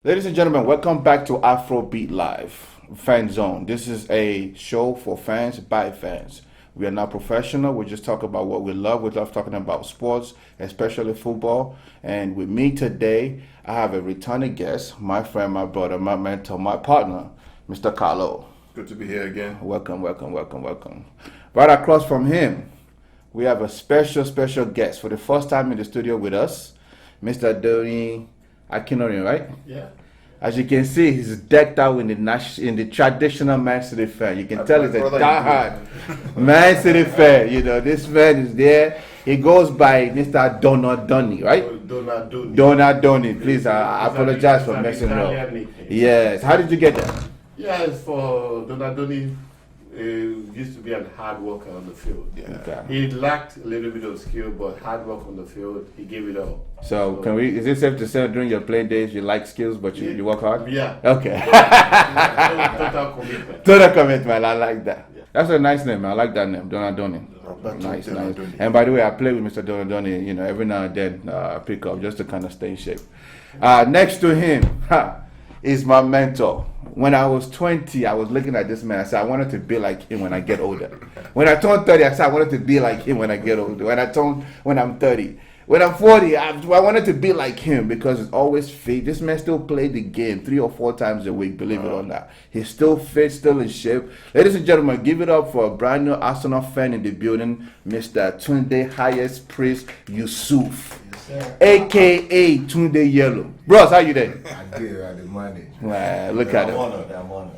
Ladies and gentlemen, welcome back to Afrobeat Live Fan Zone. This is a show for fans by fans. We are not professional. We just talk about what we love. We love talking about sports, especially football. And with me today, I have a returning guest, my friend, my brother, my mentor, my partner, Mr. Carlo. Good to be here again. Welcome, welcome, welcome, welcome. Right across from him, we have a special guest for the first time in the studio with us, Mr. Adedoyin Akinnurun, right? Yeah. As you can see, he's decked out in the traditional Man City fan. You can tell he's a diehard Man City fan. You know, this man is there. He goes by Mr. Donadoni, right? Donadoni. Please, I apologize for messing up. Yes. How did you get that? Yeah, it's for Donadoni. Used to be a hard worker on the field. Yeah. Okay. He lacked a little bit of skill, but hard work on the field, he gave it all. So is it safe to say during your playing days you like skills but you work hard? Yeah. Okay. Total commitment. Total commitment. I like that. Yeah. That's a nice name. I like that name, Donadoni. Nice. And by the way, I play with Mr. Donadoni. You know, every now and then I pick up just to kind of stay in shape. Next to him is my mentor. When I was 20, I was looking at this man. I said, I wanted to be like him when I get older. When I turned 30, I said, I wanted to be like him when I get older. When I'm 30. When I'm 40, I wanted to be like him because it's always fit. This man still played the game 3 or 4 times a week, believe it or not. He's still fit, still in shape. Ladies and gentlemen, give it up for a brand new Arsenal fan in the building, Mr. Tunde Higest Priest Yussuf. A.K.A. Tunde Yellow. Bros, how you there? I did, I did money. Look at him. I'm honored.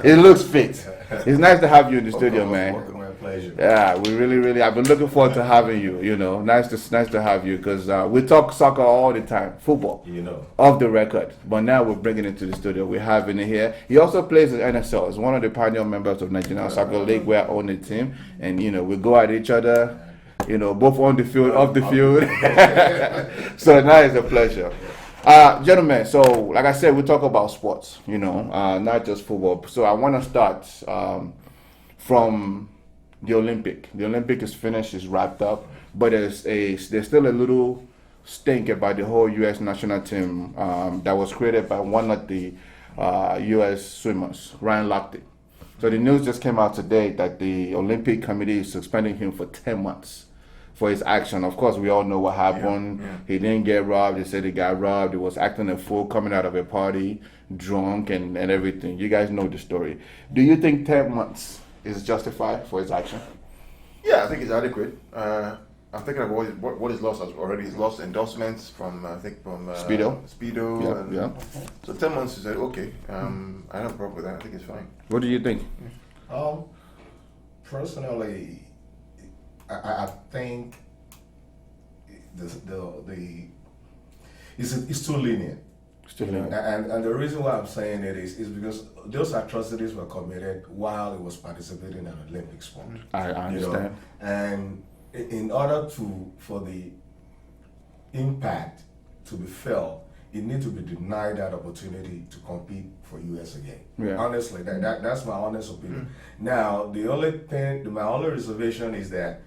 It looks fit. It's nice to have you in the studio, man. My pleasure. Yeah, we really, I've been looking forward to having you, you know. Nice to have you because we talk soccer all the time, football, You know. off the record. But now we're bringing it to the studio. We're having it here. He also plays in NSL. He's one of the pioneer members of Nigerian Soccer League where I own the team. And, you know, we go at each other. You know, both on the field, off the field. So now it's a pleasure. Gentlemen, so like I said, we talk about sports, you know, not just football. So I want to start from the Olympic. The Olympic is finished, is wrapped up, but there's still a little stink about the whole U.S. national team that was created by one of the U.S. swimmers, Ryan Lochte. So the news just came out today that the Olympic Committee is suspending him for 10 months. For his action. Of course, we all know what happened. Yeah. He didn't get robbed. They said he got robbed. He was acting a fool coming out of a party, drunk and everything. You guys know the story. Do you think 10 months is justified for his action? Yeah, I think it's adequate. I'm thinking of what he's lost already. He's lost endorsements from Speedo. Yeah. So 10 months is okay. I don't have a problem with that. I think it's fine. What do you think? Personally, I think it's too lenient. And the reason why I'm saying it is because those atrocities were committed while he was participating in an Olympic sport. I understand. You know? And in order for the impact to be felt, it needs to be denied that opportunity to compete for US again. Yeah. Honestly, that's my honest opinion. Now, my only reservation is that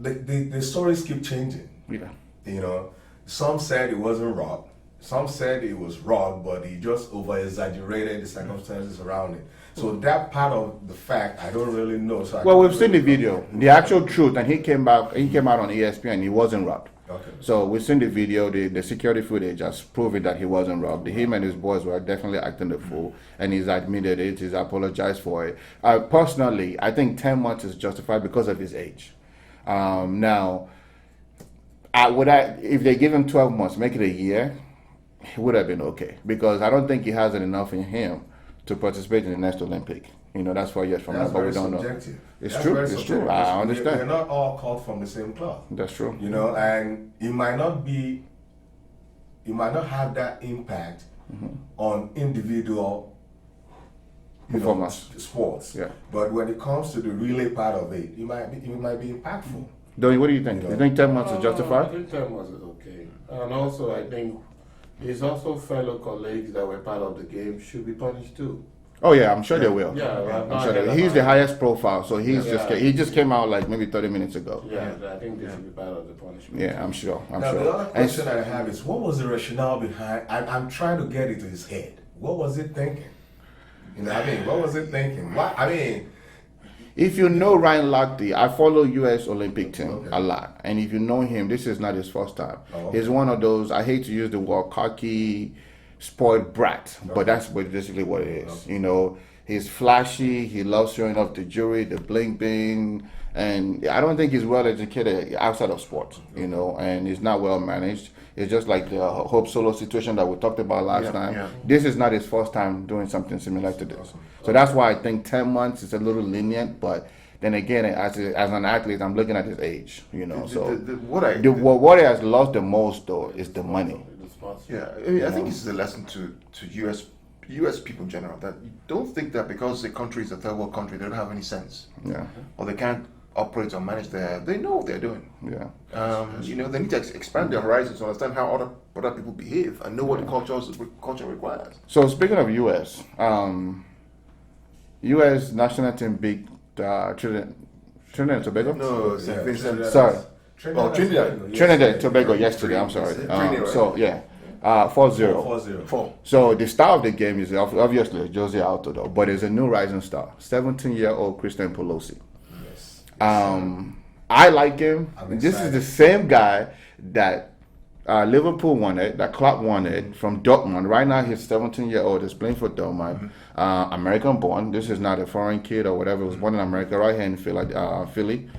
the stories keep changing. Yeah. You know, some said it wasn't robbed. Some said it was robbed, but he just over-exaggerated the circumstances around it. So that part of the fact, I don't really know. So we've seen the video, the actual truth, and he came out on ESPN. He wasn't robbed. Okay. So we've seen the video, the security footage has proven that he wasn't robbed. Him and his boys were definitely acting the fool, and he's admitted it. He's apologized for it. Personally, I think 10 months is justified because of his age. Now, if they give him 12 months, make it a year, it would have been okay. Because I don't think he has it enough in him to participate in the next Olympic. You know, that's 4 years from now, but we don't know. It's true. I understand. We're not all caught from the same cloth. That's true. You know, and it might not have that impact on individual performance sports. Yeah. But when it comes to the relay part of it, it might be impactful. Donnie, what do you think? You think 10 months is justified? I think 10 months is okay. And also, I think his also fellow colleagues that were part of the game should be punished too. Oh yeah, I'm sure they will. Yeah, I'm sure they will. He's the highest profile, so he just came out like maybe 30 minutes ago. Yeah, I think this should be part of the punishment. Yeah, I'm sure. Now, the other question I have is, what was the rationale behind? I'm trying to get into his head. What was it thinking? You know, what was it thinking? If you know Ryan Lochte, I follow U.S. Olympic team a lot, and if you know him, this is not his first time. He's one of those. I hate to use the word cocky, spoiled brat, but that's basically what it is. You know, he's flashy. He loves showing off the jewelry, the bling bling, and I don't think he's well educated outside of sports. You know, and he's not well managed. It's just like the Hope Solo situation that we talked about last time. Yeah. This is not his first time doing something similar to this. So that's why I think 10 months is a little lenient, but then again, as an athlete, I'm looking at his age, you know. What he has lost the most, though, is the money. Yeah, I mean, I think it's a lesson to U.S. people in general that you don't think that because the country is a third world country, they don't have any sense. Yeah. Or they can't operate or manage they know what they're doing. Yeah. You know, they need to expand their horizons to understand how other people behave and know what the culture requires. So speaking of U.S., U.S. national team beat Trinidad and Tobago? No, St. Vincent. Sorry. Trinidad and Tobago yesterday, I'm sorry. So, yeah. 4-0. 4-0. So the star of the game is obviously Jose Alto, though, but there's a new rising star, 17-year-old Christian Pelosi. Yes. I like him. This is the same guy that Liverpool wanted, that Klopp wanted from Dortmund. Right now, he's 17-year-old. Is playing for Dortmund. American-born. This is not a foreign kid or whatever. He was born in America, right here in Philly.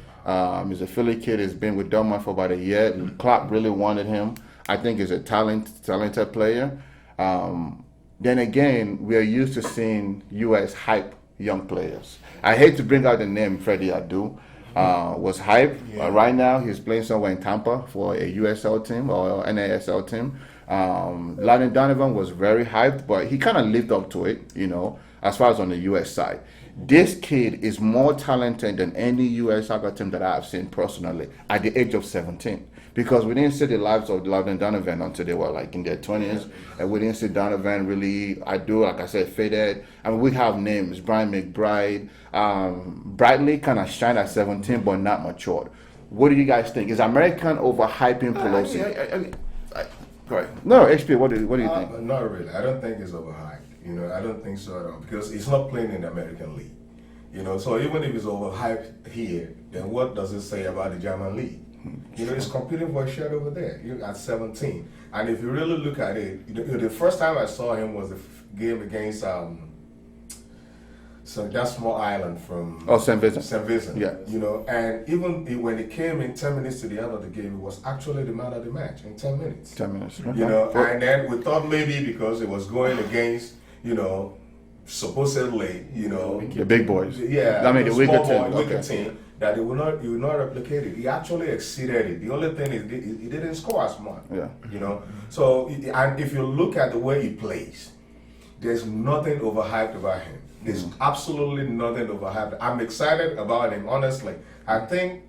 He's a Philly kid. He's been with Dortmund for about a year. Klopp really wanted him. I think he's a talented player. Then again, we are used to seeing U.S. hype young players. I hate to bring out the name Freddie Adu. Was hype. Right now, he's playing somewhere in Tampa for a USL team or NASL team. Landon Donovan was very hyped, but he kind of lived up to it, you know, as far as on the US side. This kid is more talented than any US soccer team that I have seen personally at the age of 17. Because we didn't see the lives of Landon Donovan until they were like in their 20s. And we didn't see Donovan really, like I said, faded. I mean, we have names, Brian McBride. Bradley kind of shined at 17, but not matured. What do you guys think? Is American overhyping Pelosi? Go ahead. No, HP, what do you think? Not really. I don't think it's overhyped. You know, I don't think so at all. Because it's not playing in the American League. You know, so even if it's overhyped here, then what does it say about the German League? You know, it's competing for a shirt over there. You're at 17. And if you really look at it, you know, the first time I saw him was the game against so that small island from St. Vincent. St. Vincent. Yeah. You know, and even when it came in 10 minutes to the end of the game, it was actually the man of the match in 10 minutes. 10 minutes. Okay. You know, and then we thought maybe because it was going against, you know, supposedly, you know, the big boys. Yeah. I mean, the weaker team. That he will not replicate it. He actually exceeded it. The only thing is he didn't score as much. Yeah. You know. So and if you look at the way he plays, there's nothing overhyped about him. There's absolutely nothing overhyped. I'm excited about him, honestly. I think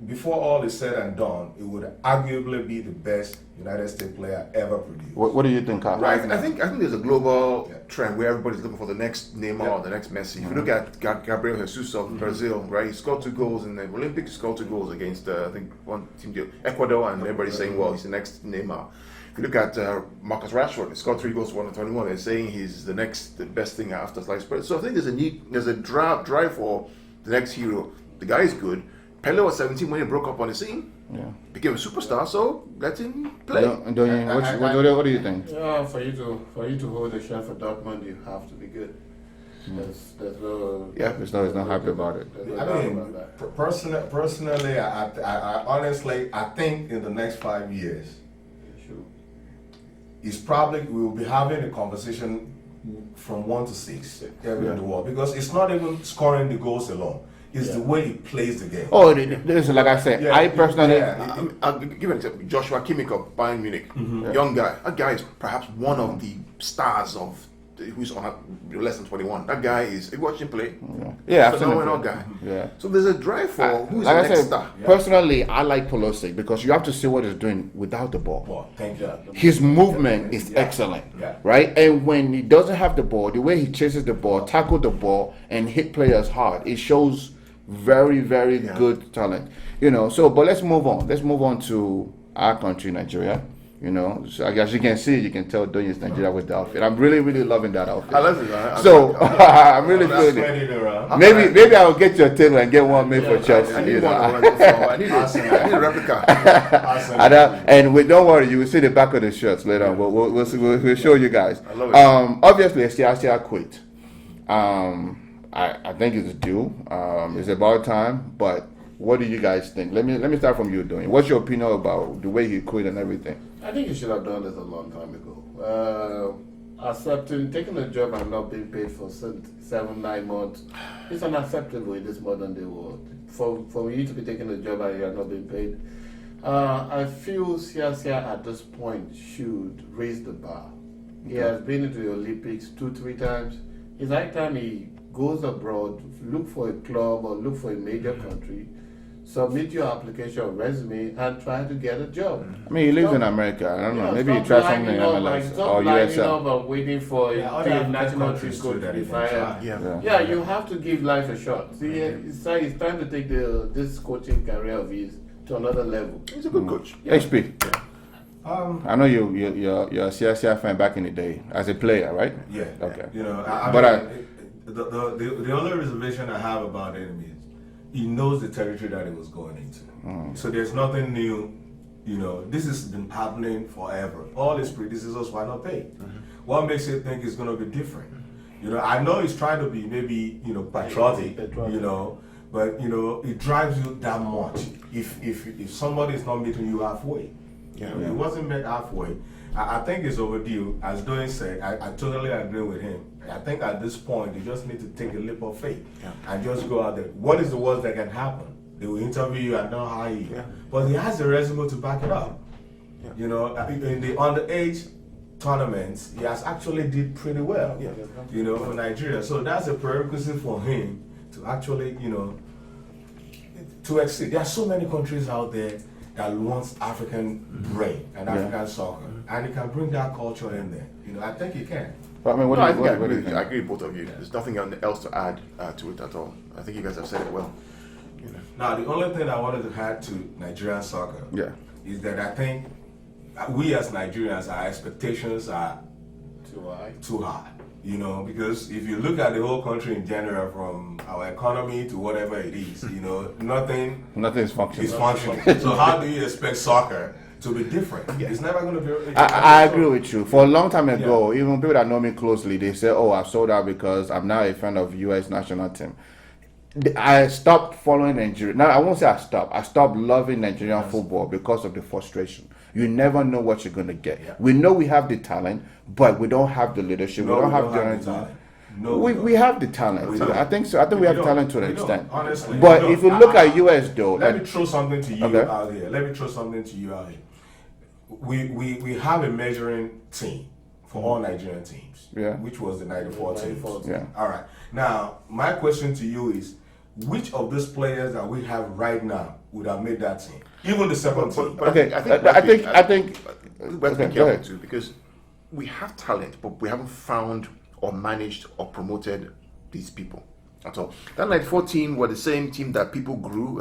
before all is said and done, it would arguably be the best United States player ever produced. What do you think, Karl? Right. I think there's a global trend where everybody's looking for the next Neymar or the next Messi. If you look at Gabriel Jesus of Brazil, right? He scored 2 goals in the Olympics. He scored 2 goals against I think one team, Ecuador, and everybody's saying, well, he's the next Neymar. If you look at Marcus Rashford, he scored 3 goals for 121. They're saying he's the best thing after sliced bread. So I think there's a drive for the next hero. The guy is good. Pele was 17 when he broke up on the scene. Yeah. Became a superstar, so let him play. What do you think? Yeah, for you to hold the shot for Dortmund, you have to be good. There's no. Yeah, there's no hype about it. I mean, personally, I honestly, I think in the next 5 years, it's probably we will be having a conversation from 1 to 6 everywhere in the world, because it's not even scoring the goals alone. It's the way he plays the game. Oh, listen, like I said, I personally... I'll give an example. Joshua Kimmich of Bayern Munich, young guy. That guy is perhaps one of the stars of who's on less than 21. That guy is, you watch him play. Yeah, phenomenal absolutely. guy. Yeah. So there's a drive for who's Like the I next said, star. personally, I like Pelosi because you have to see what he's doing without the ball. Well, thank you. His movement is excellent, Yeah. right? And when he doesn't have the ball, the way he chases the ball, tackle the ball, and hit players hard, it shows very, very good talent. You know. So, but let's move on. Let's move on to our country, Nigeria. You know, so as you can see, you can tell Doyin is Nigeria with the outfit. I'm really, really loving that outfit. I love it. So I'm really feeling it. Spread it around. Maybe I'll get your tailor and get one made for Chelsea. I You need know. one. I need a replica. Don't worry, you will see the back of the shirts later on. We'll show you guys. I love it. Obviously, Siasia quit. I think it's due. It's about time. But what do you guys think? Let me start from you, Doyin. What's your opinion about the way he quit and everything? I think you should have done this a long time ago. Taking a job and not being paid for 7-9 months, it's unacceptable in this modern day world. For you to be taking a job and you're not being paid, I feel Siasia at this point should raise the bar. He has been into the Olympics 2-3 times. It's high time he goes abroad, look for a club or look for a major country, submit your application or resume, and try to get a job. I mean, he lives in America. I don't know. Maybe he tried something in MLS or USL. And waiting for a national team coach to be fired. Yeah, you have to give life a shot. See, it's time to take this coaching career of his to another level. He's a good coach. HP. I know you're a CSI fan back in the day as a player, right? Yeah. Okay. You know, the only reservation I have about him is he knows the territory that he was going into. So there's nothing new. You know, this has been happening forever. All his predecessors were not paid. What makes you think it's going to be different? You know, I know he's trying to be maybe, patriotic, you know, but, it drives you that much if somebody is not meeting you halfway. It wasn't met halfway. I think it's overdue. As Doyin said, I totally agree with him. I think at this point, you just need to take a leap of faith and just go out there. What is the worst that can happen? They will interview you and not hire you. But he has the resume to back it up. You know, in the underage tournaments, he has actually did pretty well, for Nigeria. So that's a prerequisite for him to actually, to exceed. There are so many countries out there that wants African brain and African soccer, and he can bring that culture in there. I think he can. But, I mean, I agree with both of you. There's nothing else to add to it at all. I think you guys have said it well. Now, the only thing I wanted to add to Nigerian soccer is that I think we as Nigerians, our expectations are too high. Because if you look at the whole country in general, from our economy to whatever it is, nothing is functioning. So how do you expect soccer to be different? It's never going to be. I agree with you. For a long time ago, even people that know me closely, they say, "Oh, I sold out because I'm now a fan of U.S. national team." I stopped following Nigeria. Now, I won't say I stopped. I stopped loving Nigerian football because of the frustration. You never know what you're going to get. We know we have the talent, but we don't have the leadership. We don't have the talent. We have the talent. I think so. I think we have talent to an extent. Honestly, but if you look at US though, let me throw something to you out here. We have a measuring team for all Nigerian teams, which was the 94 teams. All right. Now, my question to you is, which of these players that we have right now would have made that team? Even the second team. I think let's be careful too, because we have talent, but we haven't found or managed or promoted these people at all. That 94 team were the same team that people grew,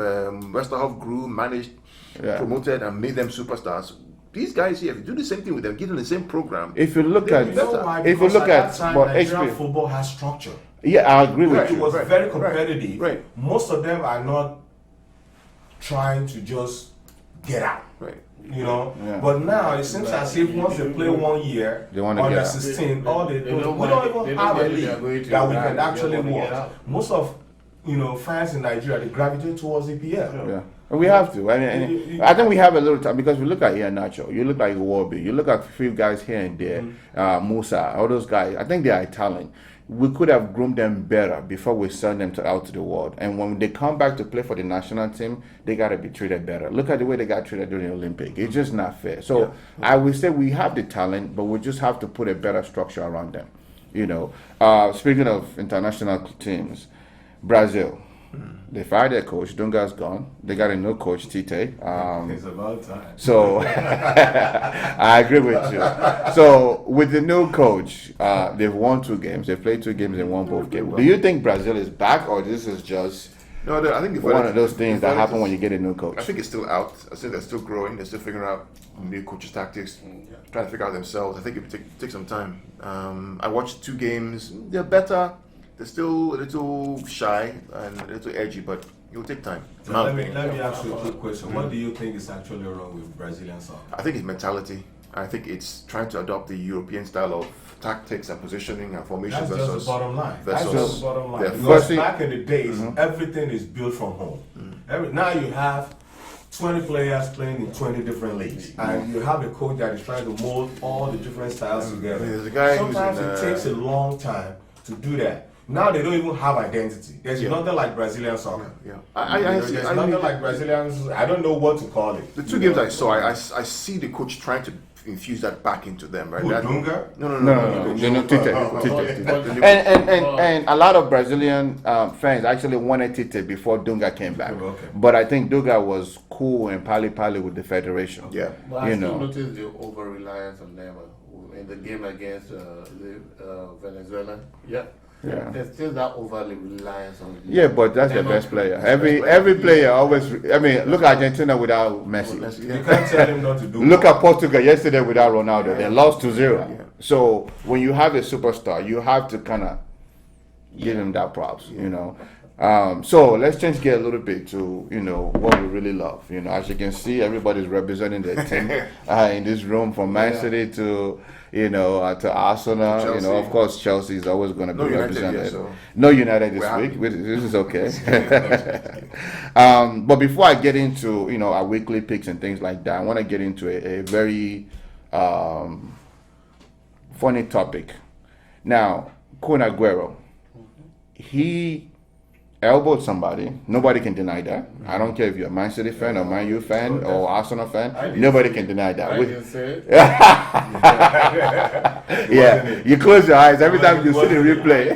Westerhoff grew, managed, promoted, and made them superstars. These guys here, if you do the same thing with them, give them the same program. If you look at, Nigerian football has structure. Yeah, I agree with you. It was very competitive. Right. Most of them are not trying to just get out. Right. But now it seems as if once they play 1 year, they want to under get 16, we don't even have a league that we can actually watch. Most of fans in Nigeria, they gravitate towards EPL. Yeah. We have to. I think we have a little time because we look at Nacho, you look at Iwobi, you look at a few guys here and there, Musa, all those guys. I think they are talent. We could have groomed them better before we send them out to the world. And when they come back to play for the national team, they got to be treated better. Look at the way they got treated during the Olympic. It's just not fair. So I would say we have the talent, but we just have to put a better structure around them. You know, speaking of international teams, Brazil. They fired their coach. Dunga's gone. They got a new coach, Tite. It's about time. So I agree with you. So with the new coach, they've won 2 games. They've played 2 games and won both games. Do you think Brazil is back, or this is just No, I think one of those things that happen when you get a new coach? I think it's still out. I think they're still growing. They're still figuring out new coaches' tactics, trying to figure out themselves. I think it would take some time. I watched 2 games. They're better. They're still a little shy and a little edgy, but it will take time. So let me ask you a quick question. What do you think is actually wrong with Brazilian soccer? I think it's mentality. I think it's trying to adopt the European style of tactics and positioning and formation That's versus just the bottom line. That's versus just the bottom line. their Because first- back in the days, everything is built from home. Now you have 20 players playing in 20 different leagues, and you have a coach that is trying to mold all the different styles together. There's a guy who's Sometimes in, it takes a long time to do that. Now they don't even have identity. There's nothing like Brazilian soccer. Yeah, There's nothing like Brazilians. I don't know what to call it. the 2 games I saw. I see the coach trying to infuse that back into them. Right? Who, That- Dunga? No, Tite. But- And a lot of Brazilian fans actually wanted Tite before Dunga came back. Okay. But I think Dunga was cool and pally with the federation. Yeah. But I You still know. noticed the over reliance on them in the game against Venezuela. Yeah. Yeah. There's still that overly reliance on. Yeah, but that's their best player. Every player always. I mean, look at Argentina without Messi. You can't tell him not to do. Look at Portugal yesterday without Ronaldo. They lost 2-0. So when you have a superstar, you have to kind of give him that props. You know. So let's change gear a little bit to what we really love. As you can see, everybody's representing their team in this room, from Man City to to Arsenal. Chelsea. Of course, Chelsea is always going to No be United represented. yet, so No United this we're week. happy. This is okay. But before I get into our weekly picks and things like that, I want to get into a very funny topic. Now, Kun Aguero, he elbowed somebody. Nobody can deny that. I don't care if you're a Man City fan or Man U fan or Arsenal fan. Nobody can deny that. I We- didn't say it. yeah, you close your eyes every time you see the replay.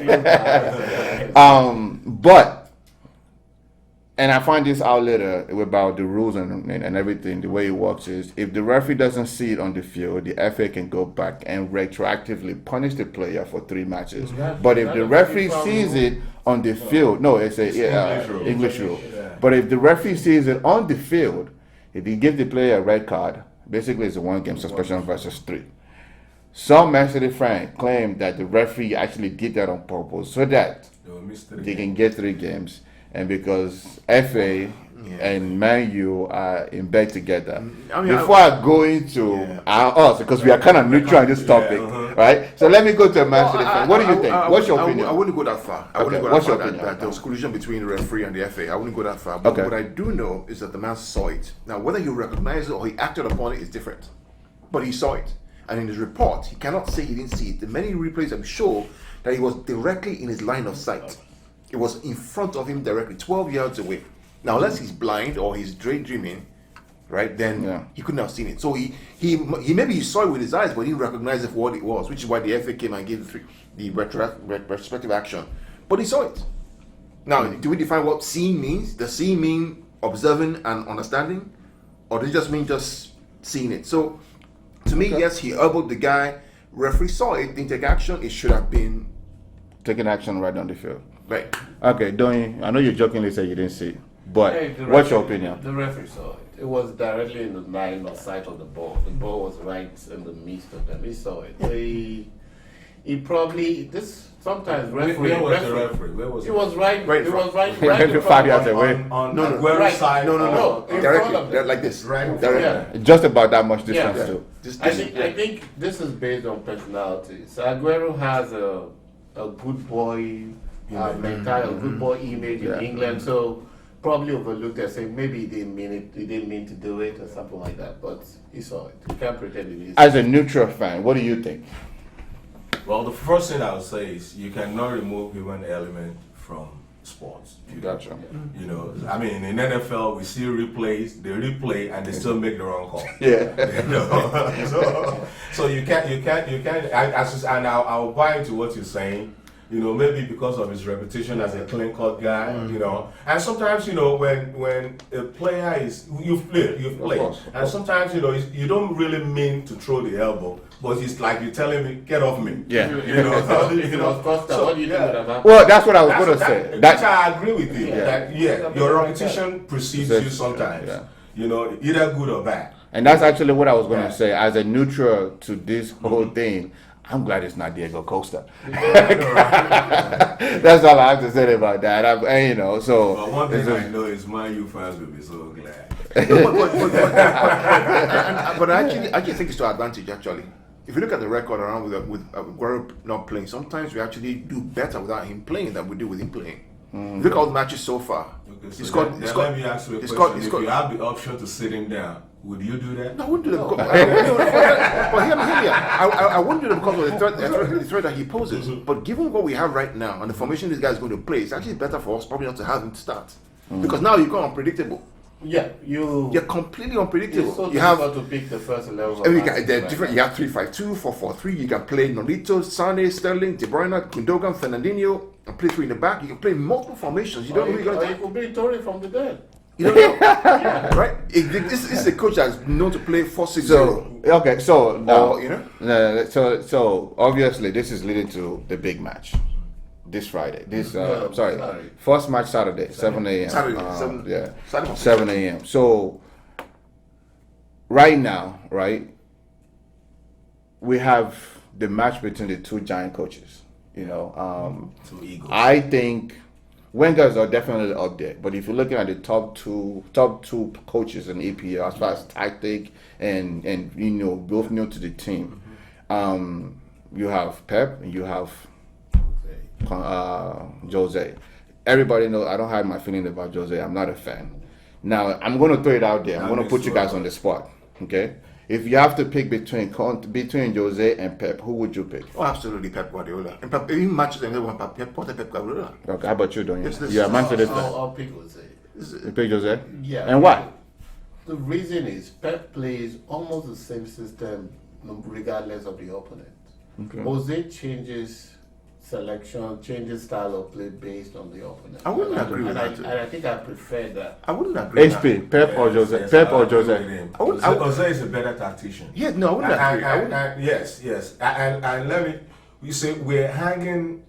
And I find this out later about the rules and everything. The way it works is, if the referee doesn't see it on the field, the FA can go back and retroactively punish the player for 3 matches. But if the referee sees it on the field, no, it's a English rule. But if the referee sees it on the field, if he gives the player a red card, basically it's a 1-game suspension versus 3. Some Man City fans claim that the referee actually did that on purpose so that they can get 3 games. And because FA and Man U are in bed together. Before I go into us, because we are kind of neutral on this topic, right? So let me go to a Man City fan. What do you think? What's your opinion? I wouldn't go that far. I wouldn't go What's that your far opinion? that there was collusion between the referee and the FA. I wouldn't go that far. But Okay. what I do know is that the man saw it. Now, whether he recognized it or he acted upon it is different. But he saw it. And in his report, he cannot say he didn't see it. The many replays I'm sure that he was directly in his line of sight. It was in front of him directly, 12 yards away. Now, unless he's blind or he's daydreaming, right, then he couldn't have seen it. So he maybe he saw it with his eyes, but he didn't recognize it for what it was, which is why the FA came and gave the retrospective action. But he saw it. Now, do we define what seeing means? Does seeing mean observing and understanding? Or does it just mean just seeing it? So, to me, yes, he elbowed the guy. Referee saw it, didn't take action. It should have been taking action right on the field. right. Okay, Doyin, I know you jokingly said you didn't see it, but Hey, the what's your referee- opinion? The referee saw it. It was directly in the line of sight of the ball. The ball was right in the midst of them. He saw it. So he probably sometimes referee. Where was the referee? Where was It was right. Right in It was front. right. Right Right in in front. 5 front yards of away. on No, Aguero's right. side? No. No, in Directly, front of them. like this. Right. Directly. Yeah. Just about that much distance Yeah. too. I think this is based on personality. So Aguero has a good boy mentality, a good boy image in England. So probably overlooked it, saying maybe he didn't mean it. He didn't mean to do it or something like that. But he saw it. You can't pretend it is. As a neutral fan, what do you think? Well, the first thing I would say is you cannot remove human element from sports. Gotcha. You know, I mean, in NFL, we see replays, they replay, and they still make the wrong call. Yeah. You know? so you can't. And I'll buy into what you're saying. You know, maybe because of his reputation as a clean-cut guy. You know, and sometimes when a player is you've played, and sometimes you don't really mean to throw the elbow, but it's like you're telling me, get off me. Yeah. What do you think of that? Well, that's what I was going to say. That's I agree with you. Yeah. Your reputation precedes you sometimes. Yeah. You know, either good or bad. And that's actually what I was going to say. As a neutral to this whole thing, I'm glad it's not Diego Costa. That's all I have to say about that. So. But one thing I know is Man U fans will be so glad. But I actually think it's to our advantage, actually. If you look at the record around with Aguero not playing, sometimes we actually do better without him playing than we do with him playing. Look at all the matches so far. Okay, so let me ask you a question. If you have the option to sit him down, would you do that? No, I wouldn't do that. But hear me. I wouldn't do that because of the threat that he poses. But given what we have right now and the formation this guy is going to play, it's actually better for us probably not to have him start. Because now you're unpredictable. Yeah, you're completely unpredictable. It's so you have to pick the first 11. they're different. You have 3-5-2, 4-4-3. You can play Nolito, Sane, Sterling, De Bruyne, Gundogan, Fernandinho, and play 3 in the back. You can play multiple formations. You don't really got to. You could bring Torre from the dead. You don't know, right? This is a coach that's known to play 4-6-0. Okay, so now so obviously this is leading to the big match this Friday. First match Saturday, 7 a.m. Saturday, 7 a.m. So right now, we have the match between the two giant coaches. Two egos. I think Wenger's are definitely up there, but if you're looking at the top two coaches in EPL as far as tactic and both new to the team, you have Pep and you have Jose. Everybody knows I don't have my feeling about Jose. I'm not a fan. Now I'm going to throw it out there. I'm going to put you guys on the spot. Okay, if you have to pick between Jose and Pep, who would you pick? Oh, absolutely, Pep Guardiola. And Pep, even matches and everyone, Pep Guardiola. Okay, how about you, Don? Yes, Yeah, Manchester fan. I'll pick Jose. You pick Jose? Yeah. And why? The reason is Pep plays almost the same system regardless of the opponent. Okay. Jose changes selection, changes style of play based on the opponent. I wouldn't agree with that. And I think I prefer that. I wouldn't agree with that. HP, Pep or Jose? Yes, Pep I or agree Jose? with him. I wouldn't- Jose is a better tactician. Yeah, no, I wouldn't agree. I wouldn't. Yes. And let me, you say we're hanging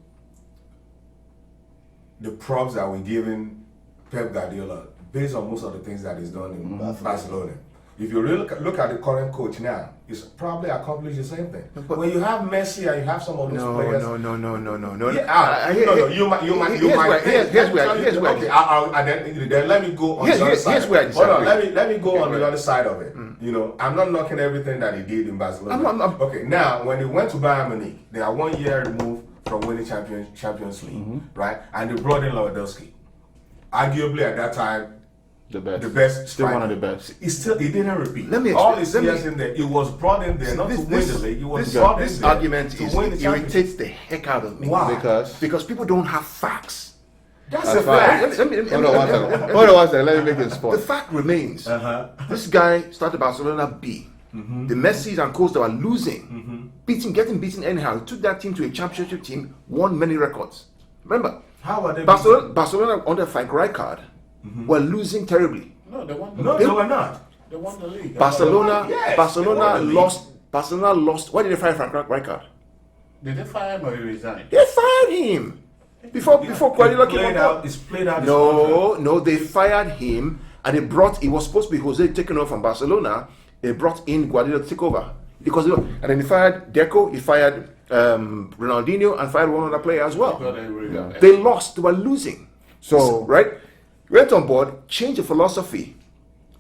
the props that we're giving Pep Guardiola based on most of the things that he's done in Barcelona. If you really look at the current coach now, he's probably accomplished the same thing. But when you have Messi and you have some of those players, No. yeah, you might. Here's where. Okay, then let me go on the other side. Here's where I Hold on, disagree. let me go on the other side of it. I'm not knocking everything that he did in Barcelona. Okay, now when he went to Bayern Munich, they are 1 year removed from winning Champions League, right? And they brought in Lewandowski, arguably at that time The best. the best, Still one of striker. the best. He didn't repeat. Let me All explain- his let me- years in there, it was brought in there not to win the league. It was This brought in there argument to win the championship. irritates the heck out of me. Why? Because people don't have facts. That's That's a fine. fact. Hold on one second. Let me make it The sport. fact remains. Uh-huh. This guy started Barcelona B. The Messis and Coles that were losing, getting beaten anyhow. He took that team to a championship team, won many records. Remember, How are they? Barcelona under Frank Rijkaard were losing terribly. No, they won the No, league. they were not. They won the league. Yes, they Barcelona won the league. lost. Barcelona lost. Why did they fire Frank Rijkaard? Did they fire him or he resigned? They fired him before Guardiola came on board. It's played out. his contract. No, they fired him and they brought. It was supposed to be Jose taking over from Barcelona. They brought in Guardiola to take over and then he fired Deco. He fired Ronaldinho and fired one other player as well. They lost. They were losing. So Right? Went on board, changed the philosophy,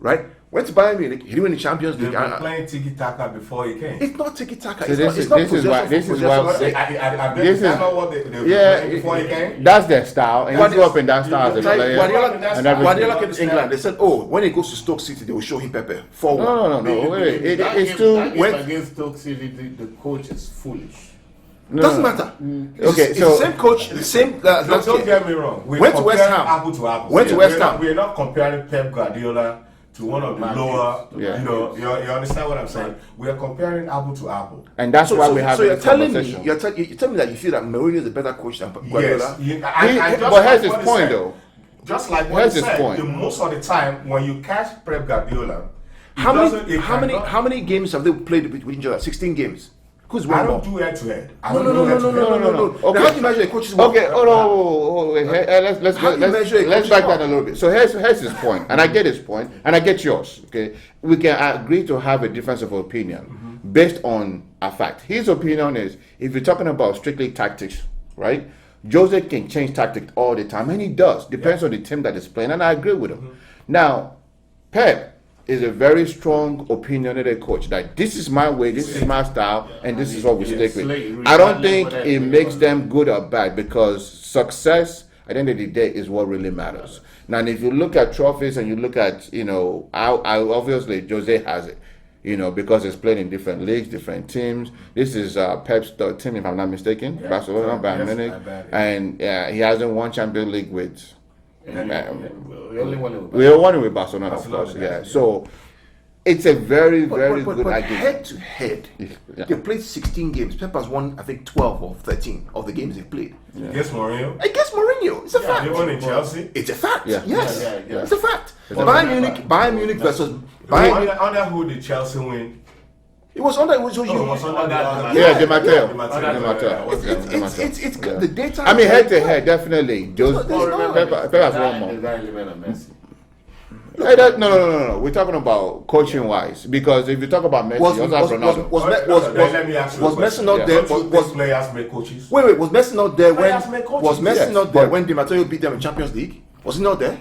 right? Went to Bayern Munich, he didn't win the Champions They've League. been playing tiki taka before he came. It's not tiki-taka. So It's this not is why- possession this for is why- possession. I bet This is- that's not what they were playing before he came. that's their style, and you grew up in that style as a Like player. Guardiola, and everything. Guardiola came to England. They said, "Oh, when he goes to Stoke City, they will show him Pepe forward." No. Wait. That It's game- too. that game when- against Stoke City, the coach is foolish. Doesn't matter. Okay, it's so- the same coach, the same. Don't get me wrong. We're Went to West comparing Ham. apple to apple. Went to West Ham. We're not comparing Pep Guardiola to one of the lower. Yeah. You know, you understand what I'm saying? We are comparing apple to apple. And that's why we have So you're this telling me, conversation. you're telling me that you feel that Mourinho is a better coach than Guardiola? Yes. But here's his point, though. Just like what Here's he his said, point. most of the time when you catch Pep Guardiola, How many games have they played with each other? 16 games. Who's won I more? don't do head to head. No. Okay. How do you measure a coach's work? Okay, wait, let's How do you measure a coach's back that work? a little bit. So here's his point, and I get his point, and I get yours. Okay, we can agree to have a difference of opinion based on a fact. His opinion is, if you're talking about strictly tactics, right? Jose can change tactics all the time, and he does. Depends on the team that is playing, and I agree with him. Now, Pep is a very strong, opinionated coach. That this is my way, this is my style, and this is what we stick with. I don't think it makes them good or bad, because success at the end of the day is what really matters. Now, and if you look at trophies and you look at, I obviously Jose has it, because he's playing in different leagues, different teams. This is Pep's third team, if I'm not mistaken, Barcelona, Bayern Munich, and he hasn't won Champions League with. We only won We are one with Barcelona, of course. Yeah. So it's a very, very good But argument. head to head, Yeah. they played 16 games. Pep has won, I think, 12 or 13 of the games they played. Against Mourinho. Against Mourinho, it's a They fact. won in Chelsea. It's a fact. Yeah. Yes, Yeah. it's a fact. It's a Bayern Munich versus Bayern Munich. Under who did Chelsea win? It was under. It was It was under that. Yeah, Di Matteo. Di Matteo. Di Matteo. It's Yeah. the data. I mean, head to head, definitely. Jose, There's no- Pep has won more. The guy living on Messi. Hey, no. We're talking about coaching wise, because if you talk about Messi, you also have Ronaldo. Let me ask you a was Messi question. not Yeah. there? Don't Was players make coaches? wait, was Messi not there when? Players make coaches. Was Messi Yes, not there but- when Di Matteo beat them in Champions League? Was he not there?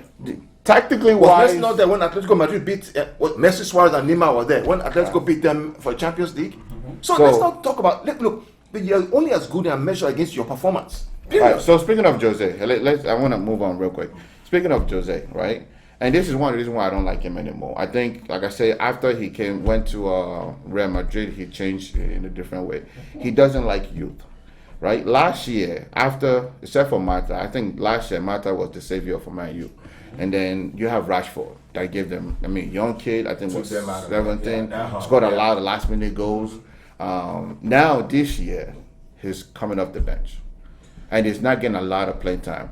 Tactically Was wise, Messi not there when Atletico Madrid beat Messi, Suarez, and Neymar were there when Atletico beat them for Champions League? So, So- let's not talk about. Look, you're only as good and measured against your performance. Period. Right, so speaking of Jose, I want to move on real quick. Speaking of Jose, right? And this is one of the reasons why I don't like him anymore. I think, like I say, after he went to Real Madrid, he changed in a different way. He doesn't like youth, right? Last year, except for Mata, I think last year Mata was the savior for Man U. And then you have Rashford that gave them, young kid, I think was Took them out of it. 17, Yeah. scored a lot of last minute goals. Now this year, he's coming off the bench. And he's not getting a lot of playing time.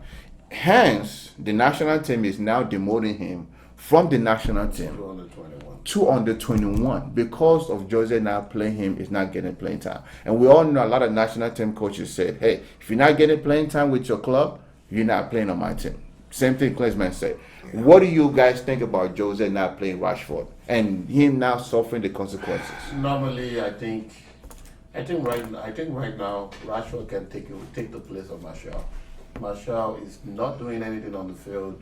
Hence, the national team is now demoting him from the national team 221. to under 21 because of Jose now playing him is not getting playing time. And we all know a lot of national team coaches said, hey, if you're not getting playing time with your club, you're not playing on my team. Same thing Klinsmann said. What do you guys think about Jose not playing Rashford and him now suffering the consequences? Normally, I think right now, Rashford can take the place of Martial. Martial is not doing anything on the field.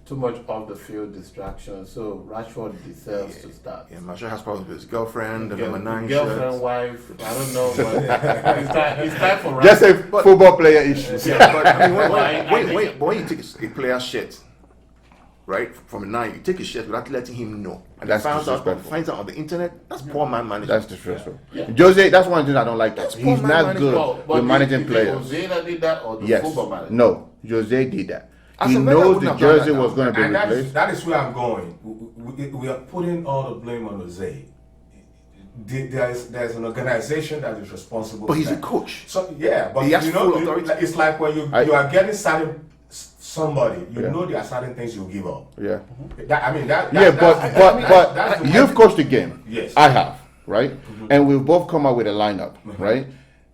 Too much off the field distraction. So Rashford deserves to start. Yeah, Martial has problems with his girlfriend, the number 9 Girlfriend, shirt. wife, I don't know, but it's time for Rashford. Just a football player issue. Yeah, but I mean, I think- when you take a player's shirt, right, from a 9, you take his shirt without letting him know. And That's finds out disrespectful. on the internet, that's poor man management. That's disrespectful. Jose, that's one thing I don't like. That's He's poor man not management. good with managing Is it players. Jose that did that or the Yes. football manager? No, Jose did that. As He a man, I knows wouldn't the have done jersey that was now. going to be And replaced. that is where I'm going. We are putting all the blame on Jose. There's an organization that is responsible. But for he's a that. coach. So yeah, but He has you know, full authority. it's like when you are getting certain somebody, you Yeah. know there are certain things you give up. Yeah. That's the You've way- coached the game. Yes. I have, right? And we've both come up with a lineup, right?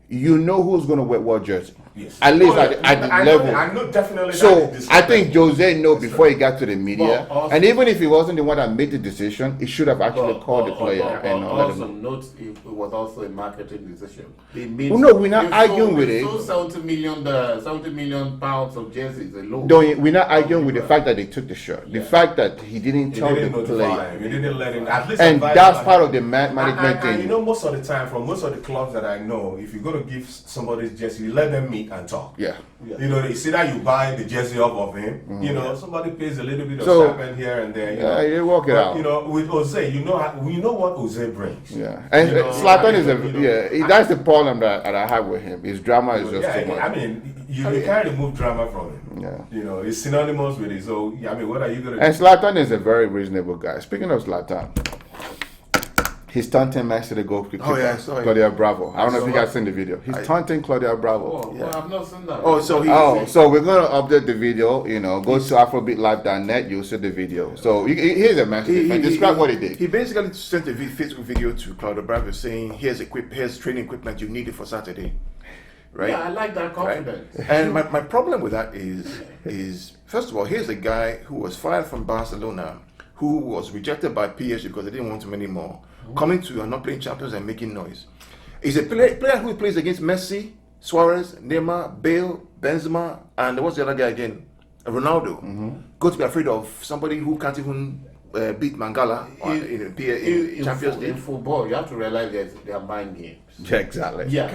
You know who's going to wear what jersey. Yes. At least Oh, at yeah. the I level. know, I know definitely. So that is I think disrespectful. Jose knew before he got to the media, But also- and even if he wasn't the one that made the decision, he should have actually called the player and let him also know. note it was also a marketing decision. They made, Well, no, we're not they arguing sold- with they it. sold 70 million pounds of jerseys alone. We're not arguing with the fact that they took the shirt. The fact that he didn't You tell didn't the notify player. him. You didn't let him. At least And advise that's him. part of the management And you thing. know, most of the time, from most of the clubs that I know, if you're going to give somebody's jersey, you let them meet. meet and talk. Yeah. You know, it's either you buy the jersey off of him, you know, somebody pays a little bit of So, stipend here and there. You Yeah, know. you work it But, out. you know, with Jose, we know what Jose brings. Yeah, and You know, Zlatan is you know, that's the problem that I have with him. His drama is just too much. I mean, you can't remove drama from him. Yeah. You know, it's synonymous with it. So, I mean, what are you going to And do? Zlatan is a very reasonable guy. Speaking of Zlatan, he's taunting Messi to go kick I saw it. Claudia Bravo. I don't know if saw you guys seen the video. He's taunting Claudia Bravo. Oh, well, I've not seen that. Oh, so he. Oh, so we're gonna update the video. You know, go to AfrobeatLive.net. You'll see the video. So here's a message. Describe what he did. He basically sent a Facebook video to Claudio Bravo saying, "Here's training equipment you needed for Saturday." Right? Yeah, I like that Right? confidence. And my problem with that is first of all, here's a guy who was fired from Barcelona, who was rejected by PSG because they didn't want him anymore, coming to and not playing Champions and making noise. He's a player who plays against Messi, Suarez, Neymar, Bale, Benzema, and what's the other guy again? Ronaldo. Go to be afraid of somebody who can't even beat Mangala in Champions In League. football, you have to realize that they are mind games. Yeah, exactly. Yeah,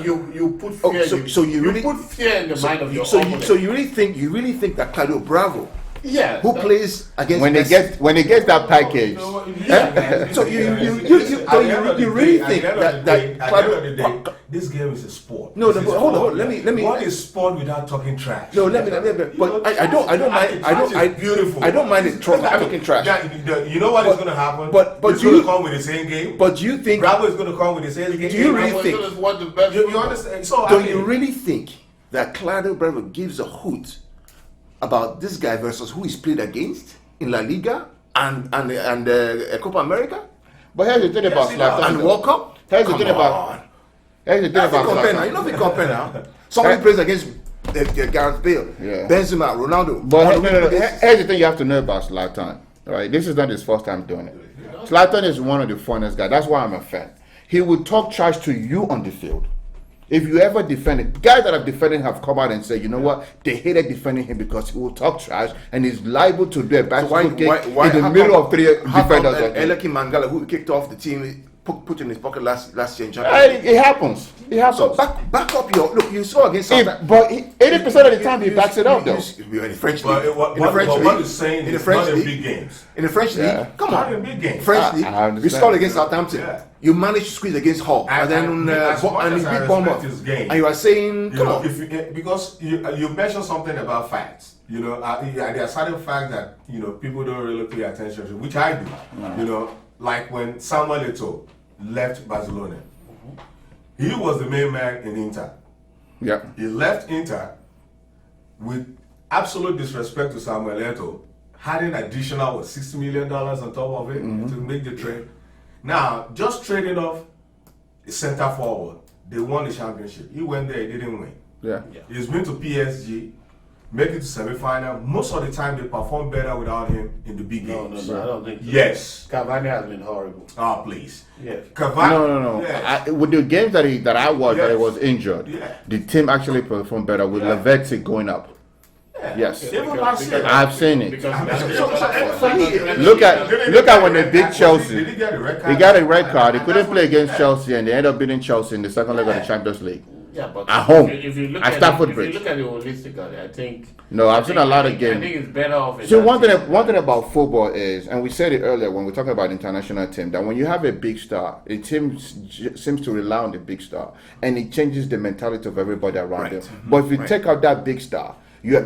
you put Oh, fear. so you really put fear in the mind of your so opponent. you really think that Claudio Bravo, yeah, who plays against When Messi, he gets that package, so you really think that Claudio. This game is a sport. No, This but is hold on, sport. let me. What is sport without talking trash? No, let me. But I don't mind. Beautiful. I don't mind it talking trash. You know what is going to happen? but He's do going you- to come with the same game. But do you think? Bravo is going to come with the same game. Do you really Bravo think- is what the best You football. understand? So I Don't mean, you really think that Claudio Bravo gives a hoot about this guy versus who he's played against in La Liga and Copa America but here's the thing about he does. Zlatan. and World Cup? Here's the Come thing about. on. Here's the thing That's about not compare now. Zlatan. You know if you compare now. Somebody plays against Gareth Bale, Yeah. Benzema, Ronaldo. But here's the thing you have to know about Zlatan. Right, this is not his first time doing it. Zlatan is one of the funnest guys. That's why I'm a fan. He will talk trash to you on the field. If you ever defend it, guys that have defended him have come out and said, you know what, they hated defending him because he will talk trash and he's liable to do a bicycle kick in the middle of three defenders. Eleki Mangala, who kicked off the team, put in his pocket last year in Champions League. It happens. It happens. So back up your look. You saw against Southampton. But 80% of the time he backs it up though. You're in the French But league. what In the French what league. is saying In the is French not in league. big games. In the French Yeah. league, come Not on. in big games. French league. I understand. You scored against Southampton. Yeah. You managed to squeeze against Hull, and then as much and as you I beat Bournemouth. respect his game, And you are saying, You come know, on. if you, because you mentioned something about facts. You know, there are certain facts that people don't really pay attention to, which I do. You know, like when Samuel Eto'o left Barcelona, he was the main man in Inter. Yeah. He left Inter with absolute disrespect to Samuel Eto'o, had an additional $60 million on top of it to make the trade. Now, just trading off the center forward, they won the championship. He went there, he didn't win. Yeah. He's been to PSG, make it to semi-final. Most of the time, they perform better without him in the big No, games. I don't think so. Yes. Cavani has been horrible. Ah, please. Yes. Cavani. No. Yes. With the games that I watched, that he Yes. was injured, Yeah. the team actually performed better with Yeah. Lavezzi going up. Yes. Even last year. I've seen it. Because Look at when they beat Chelsea. Did he get a red He card? got a red card. He And couldn't that's play what- against Chelsea, and they ended up beating Chelsea in the second leg of the Yeah. Champions League. Yeah, but At home. if you look At at Stamford it, Bridge. If you look at it holistically, I think. No, I've I seen a lot of think- games. I think it's better off. in So that team. one thing about football is, and we said it earlier when we're talking about international team, that when you have a big star, a team seems to rely on the big star, and it changes the mentality of everybody around them. But if you take out that big star,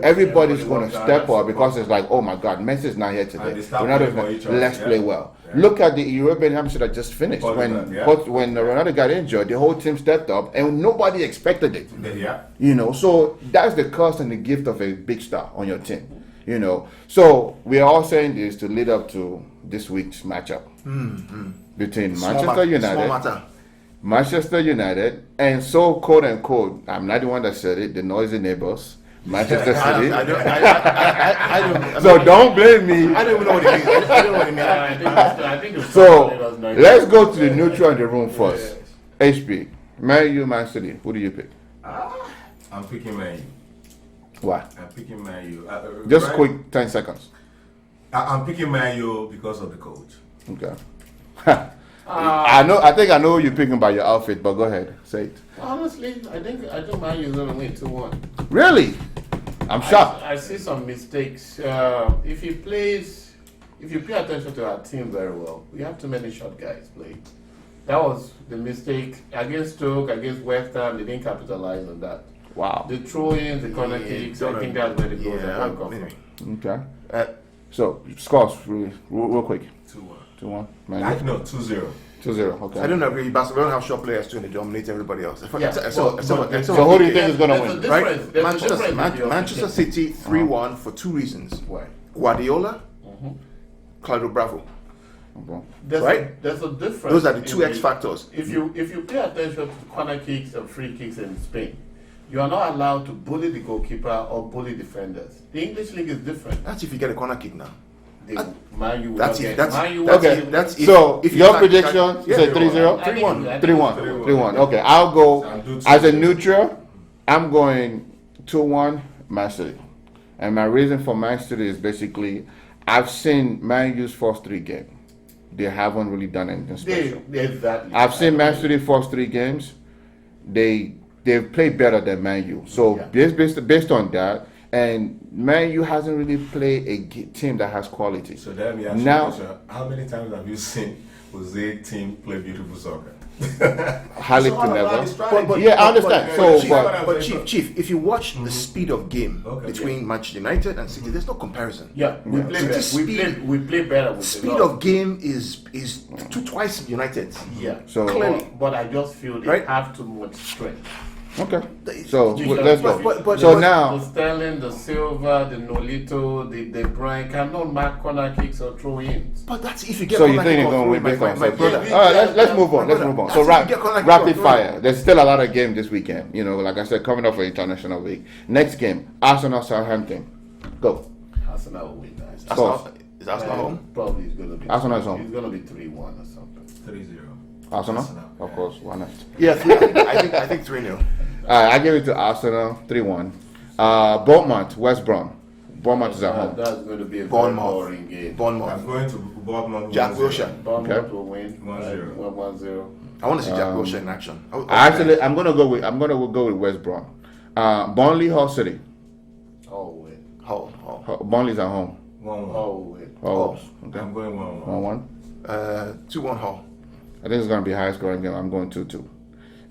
everybody's going to step up because it's like, oh my God, Messi's not here today. And they start Ronaldo's playing for not- each other, let's yeah. play well. Yeah. Look at the European Championship that just finished. Portugal, yeah. When Ronaldo got injured, the whole team stepped up, and nobody expected it. Yeah. So that's the cost and the gift of a big star on your team. So we are all saying this to lead up to this week's matchup between Manchester United and so quote unquote, I'm not the one that said it, the noisy neighbors, Manchester City. I don't. So don't blame me. I don't even know what it means. I don't know what it means. I think it's So probably let's go to the neutral in the room first. HP, Man U, Man City. Who do you pick? I'm picking Man U. Why? I'm picking Man U. Just right? quick 10 seconds. I'm picking Man U because of the coach. Okay. I think I know who you're picking by your outfit, but go ahead, say it. Honestly, I think Man U is going to win 2-1. Really? I'm shocked. I see some mistakes. If you pay attention to our team very well, we have too many short guys playing. That was the mistake against Stoke, against West Ham. They didn't capitalize on that. Wow. The throw-ins, the corner kicks, I think that's where the goals are going to come from. Okay. So scores real quick. 2-1. 2-1. No, 2-0. 2-0. Okay. I don't agree. Barcelona don't have short players too, and they dominate everybody else. Yeah, So who do you think is going to There's a win? difference. Right? There's a difference Manchester with your City 3-1 for two reasons. Why? Guardiola, Claudio Bravo. Okay. There's a difference. Those are the two in X factors. If you pay attention to corner kicks and free kicks in Spain, you are not allowed to bully the goalkeeper or bully defenders. The English league is different. That's if you get a corner kick now. Man U will That's not it. get- That's Man U that's will Okay. it. That's So if your you prediction is a 3-0? 3-1. 3-1. Okay, I'll go I'll do as a 2-0. neutral. I'm going 2-1 Man City, and my reason for Man City is basically I've seen Man U's first 3 games. They haven't really done anything special. Exactly. I've seen Man City first 3 games. They've played better than Man U. So Yeah. based on that, and Man U hasn't really played a team that has quality. So let me ask you Now- a question. How many times have you seen Jose team play beautiful soccer? Hardly It's to all about never. the strategy. Yeah, I understand. So, Chief, but but- Chief, if you watch the speed of game Okay. between Manchester United and City, there's no comparison. Yeah, we play City better. speed- We play better with Speed a lot. of game is twice United. Yeah. So- Clearly. But I just feel they Right? have too much strength. okay. So Jesus. let's go. But- So The now, Sterling, the Silva, the Nolito, the De Bruyne cannot mark corner kicks or throw-ins. But that's if you get so you corner think kick they're or going to win throw-in, based on my that? brother. Yeah, All right, let's move on. Let's brother. move on. That's So if you get corner kick or rapid throw-in. fire. There's still a lot of games this weekend. You know, like I said, coming up for international week. Next game, Arsenal Southampton. Go. Arsenal will win that. Scores. Is Arsenal home? Probably it's going to be. Arsenal is home. It's going to be 3-1 or something. 3-0. Arsenal? Arsenal, Of yeah. course, why not? Yeah, I think 3-0. I give it to Arsenal, 3-1. Bournemouth, West Brom. Bournemouth is at home. That's going to be a very Bournemouth. boring game. I'm Bournemouth. going to Bournemouth. Jack 1-0. Wilshere. Bournemouth Okay. will win 1-0. 1-0. I want to see Jack Wilshere in action. I'm gonna go with West Brom. Burnley, Hull City. Oh, win. Hull. Burnley's at home. 1-1. Oh, win. Oh, okay. I'm going 1-1. 1-1. 2-1 Hull. I think it's gonna be high scoring game. I'm going 2-2.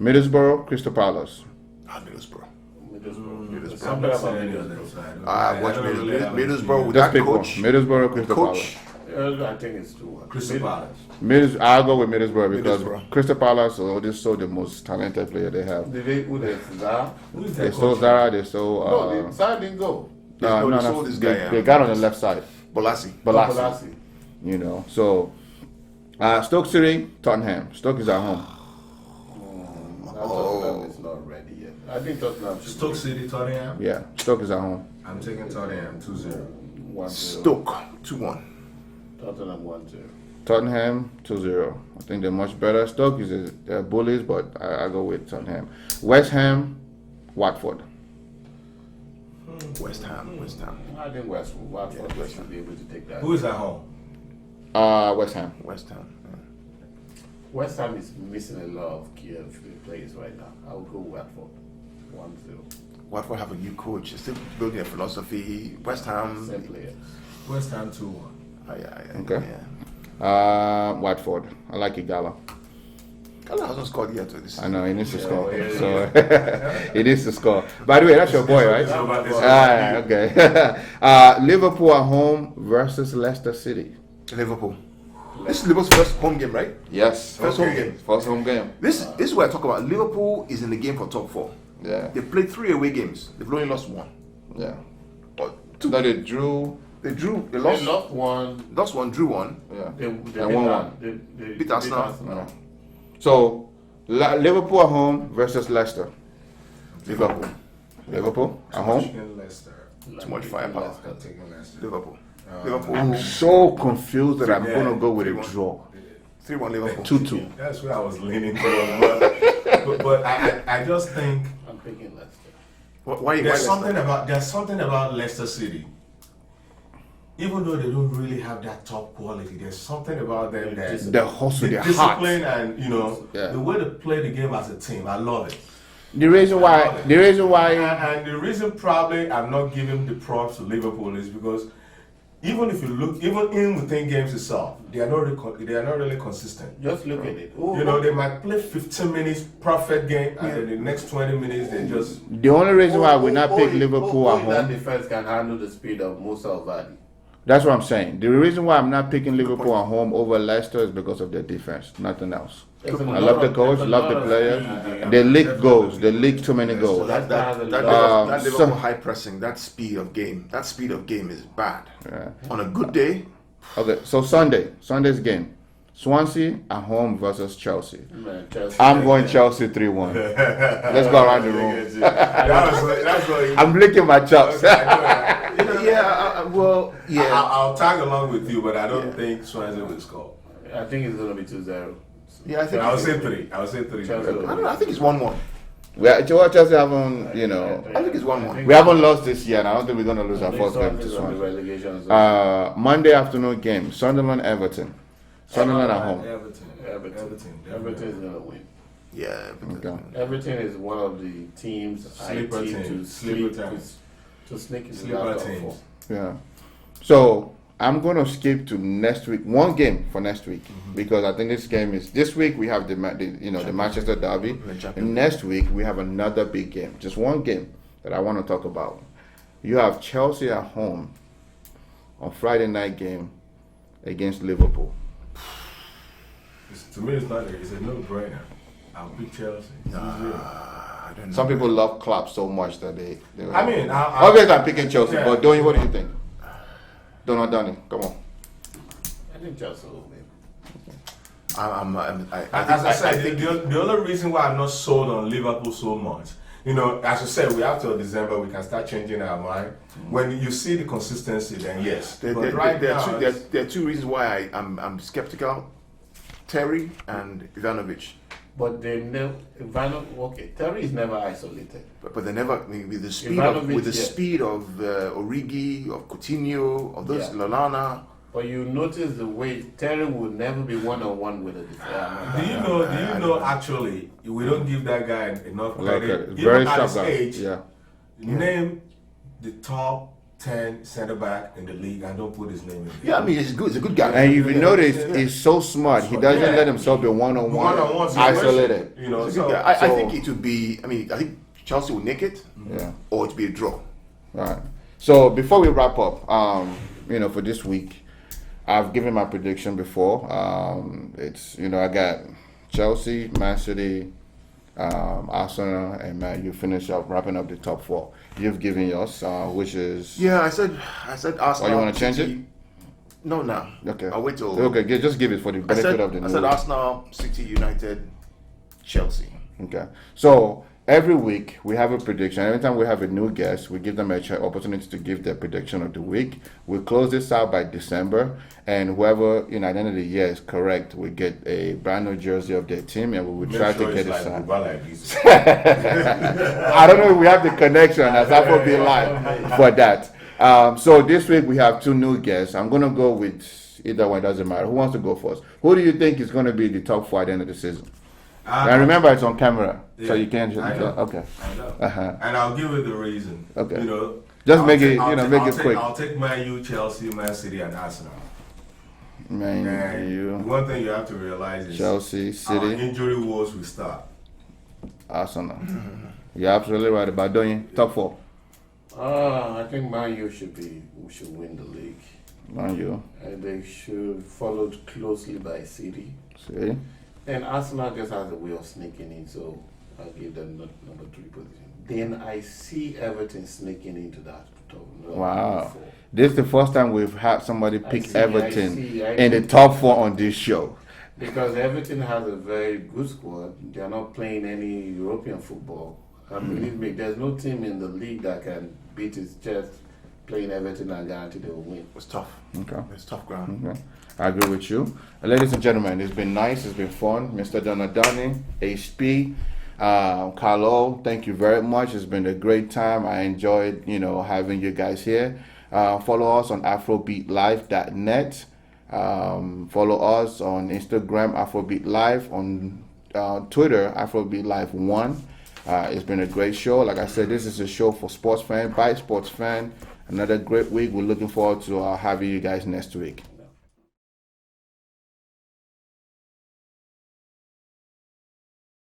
Middlesbrough, Crystal Palace. Middlesbrough. Middlesbrough. I'm Something not about saying any of Middlesbrough. them, so I don't- I watch don't really have a Middlesbrough team. with Just that pick one. coach. Middlesbrough, Crystal Coach. I think it's 2-1. Crystal Palace. I'll go with Middlesbrough because Middlesbrough. Crystal Palace just saw the most talented player they have. Did they, who they, Zara? Who is They that saw coach? Zara, they saw. No, Zara didn't go. No, they sold this guy, They got on the left side. Bolassi. Balassi. Balassi. You know, so Stoke City, Tottenham. Stoke is at home. Tottenham is not ready yet. I think Tottenham should Stoke City, Tottenham. Yeah, Stoke is at home. I'm taking Tottenham 2-0. 1-0. Stoke 2-1. Tottenham 1-0. Tottenham 2-0. I think they're much better. Stoke is they're bullies, but I go with Tottenham. West Ham, Watford. West Ham. I think Watford should be able to take that. Who is at home? West Ham. West Ham. Yeah. West Ham is missing a lot of key players right now. I will go Watford 1-0. Watford have a new coach. They're still building a philosophy. West Ham. Same players. West Ham 2-1. Okay. Yeah. Watford. I like Igala. Gala hasn't scored yet. I know he needs to score. yeah, So he needs to score. By the way, that's your boy, right? It's over- it's Okay. Liverpool at home versus Leicester City. Liverpool. This is Liverpool's first home game, right? Yes. First home game. First home game. This is what I talk about. Liverpool is in the game for top 4. Yeah. They played 3 away games. They've only lost 1. Yeah. Or 2. No, they drew. They drew. They They lost. lost one. Lost 1, drew 1. Yeah. They And beat 1-1. They Beat Arsenal. Yeah. So Liverpool at home versus Leicester. Liverpool. Liverpool at home. Taking Leicester. Too much firepower. I'm taking Leicester. Liverpool. Liverpool. I'm so confused that I'm Yeah. gonna go with a 3-1. draw. 3-1 Liverpool. 2-2. That's where I was leaning towards. But I just think I'm picking Leicester. Why you there's guys something about Leicester City. even though they don't really have that top quality, there's something about them that The hustle, the the discipline heart. and the way they play the game as a team. I love it. The reason why, And the reason probably I'm not giving the props to Liverpool is because even if you look, even in within games itself, they are not really consistent. Just look at it. You know, they might play 15 minutes perfect game, and then the next 20 minutes they just. the only reason why we not pick Liverpool at That home. defense can handle the speed of Musa Vardy. That's what I'm saying. The reason why I'm not picking Liverpool at home over Leicester is because of their defense, nothing else. I love the coach, love the players. They leak goals. They leak too many goals. That so- Liverpool high pressing, that speed of game is bad. On a good day, Okay, so Sunday's game, Swansea at home versus Chelsea. Man, Chelsea. I'm going Chelsea 3-1. Let's go around the room. That's what I'm licking my chops. I'll tag along with you, but I don't think Swansea will score. I think it's going to be 2-0. yeah, I think I'll say 3. I'll say 3. Chelsea. I don't know. I think it's 1-1. Chelsea haven't, you know, I think it's 1-1. we haven't lost this year, and I don't think we're going to lose our I think first game to Swansea's on the Swansea. relegation zone. Monday afternoon game, Sunderland Everton. Sunderland at home. Everton is going to win. Yeah. Okay. Everton is one of the teams Sleeper I team team. to Sleeper sleep team. to sneak in the Sleeper knockout teams. four. Yeah. So I'm gonna skip to next week. One game for next week because I think this game is this week. We have the Manchester Derby, and next week we have another big game. Just one game that I want to talk about. You have Chelsea at home on Friday night game against Liverpool. To me, it's a no-brainer. I'll pick Chelsea. I don't know. Some people love Klopp so much that they I mean, obviously I'm picking Chelsea, Yeah. but Donny, what do you think? Donny, come on. I think Chelsea will win. As I said, the only reason why I'm not sold on Liverpool so much, you know, as you said, we have till December, we can start changing our mind. When you see the consistency, then yes. There are two reasons why I'm skeptical. Terry and Ivanovic. But they never. Terry is never isolated. But they never with the speed Ivanovic, yeah. speed of Origi, of Coutinho, of those Yeah. Lallana. But you notice the way Terry will never be one-on-one with a defender. Do you know? Actually, we don't give that guy enough credit. Very Even at sharp his guy. age, Yeah. name the top 10 center back in the league and don't put his name in. Yeah, I mean he's good. He's a good guy. And if you notice, he's so smart. He doesn't let himself be one-on-one, One-on-one situation, isolated. You know, He's a good so, guy. I think it would be. I mean, I think Chelsea will nick it, Yeah. or it would be a draw. All right. So before we wrap up, for this week, I've given my prediction before. It's I got Chelsea, Man City, Arsenal, and Man U finish up wrapping up the top four. You've given yours, which is Yeah, I said Arsenal. Oh, you wanna change City. it? No, no. okay. I'll wait till. Okay, just give it for the I benefit said, of the I said new. Arsenal, City, United, Chelsea. Okay. So every week we have a prediction. Every time we have a new guest, we give them a opportunity to give their prediction of the week. We close this out by December, and whoever at the end of the year is correct, we get a brand new jersey of their team, and we will make try sure to get it's it signed. like this. I don't know if we have the connection as I will be live for that. So this week we have two new guests. I'm gonna go with either one. Doesn't matter. Who wants to go first? Who do you think is going to be the top four at the end of the season? And remember, it's on camera, so you can't just. I know. Okay. I know. Uh-huh. And I'll give it the reason. Okay. You know, Just I'll make take- it, I'll take- make I'll it take- quick. I'll take Man U, Chelsea, Man City, and Arsenal. Man, And you, one thing you have to realize is Chelsea, our City, injury woes will start. Arsenal. You're absolutely right about doing top four. I think Man U should win the league. Man, you And they should followed closely by City. see. And Arsenal just has a way of sneaking in, so I'll give them number 3 position. Then I see Everton sneaking into that top. Wow. 4. This is the first time we've had somebody I pick see, Everton I in the top four on this show. Because Everton has a very good squad. They are not playing any European football. And believe me, there's no team in the league that can beat its chest playing Everton and guarantee they will win. It's tough. Okay. It's tough ground. Okay. I agree with you. Ladies and gentlemen, it's been nice. It's been fun. Mr. Donadoni, HP, Carlo, thank you very much. It's been a great time. I enjoyed, having you guys here. Follow us on afrobeatlive.net. Follow us on Instagram, Afrobeat Live, on Twitter, Afrobeat Live 1. It's been a great show. Like I said, this is a show for sports fan, by sports fan. Another great week. We're looking forward to having you guys next week.